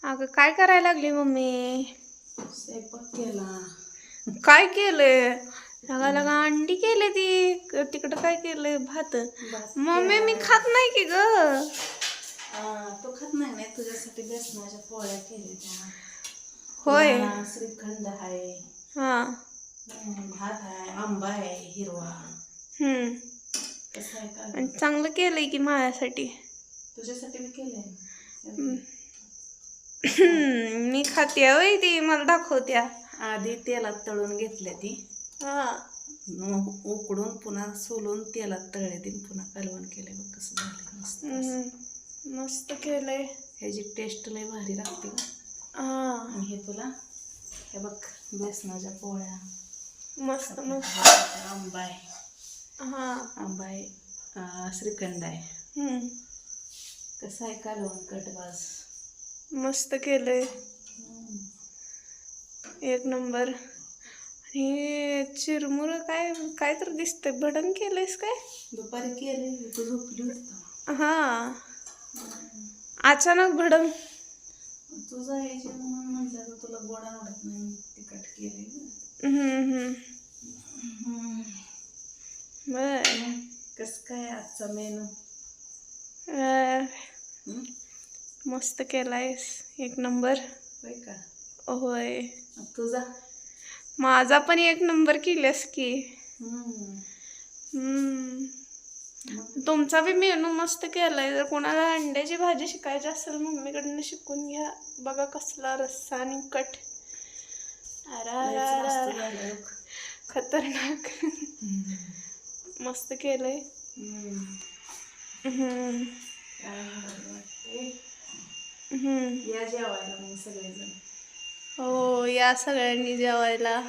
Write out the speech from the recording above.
अगं काय करायला लागली मम्मी? स्वयंपाक केला. काय केलंय? लगा लगा अंडी केले ती तिकडं काय केलंय? भात. भात मम्मी मी केलाय. खात नाही की ग. तू खात नाही ना, तुझ्यासाठी बेसनाच्या पोळ्या केल्या. होय. तुला श्रीखंड आहे, हा. भात आहे, आंबा आहे हिरवा. हम्म. कसं आहे का? आणि चांगलं केलंय की माझ्यासाठी. तुझ्यासाठी मी केलंय. मी खाते वय ती मला दाखवत्या. आधी तेलात तळून घेतल्या ती, हा. मग उकडून पुन्हा सोलून तेलात तळले ती, पुन्हा कालवण केले. बघ कसं झालं मस्त असं. मस्त केलंय. ह्याची टेस्ट लय भारी लागते का. हा. आणि हे तुला हे बघ बेसनाच्या पोळ्या. मस्त मस्त. आंबा आहे. हा. आंबा आहे, श्रीखंड आहे. कसं आहे कालवण कटबाज. मस्त केलंय. एक नंबर. आणि चिरमुर काय काय तर दिसतंय. भडंग केलंयस काय? दुपारी केले, तू झोपली होती. हा. अचानक भडंग. तुझं यायचे म्हणून म्हटलं तर तुला गोड आवडत नाही, तिखट केले. बर. कसं काय आजचा मेनू? मस्त केलायस. एक नंबर. होय का? होय. तुझा? माझा पण एक नंबर केल्यास की. तुमचा बी मेनू मस्त केलाय. जर कोणाला अंड्याची भाजी शिकायची असेल मम्मीकडनं शिकून घ्या. बघा कसला रस्सा आणि कट. खतरनाक. मस्त केलंय. या जेवायला मग सगळेजण. हो या सगळ्यांनी जेवायला.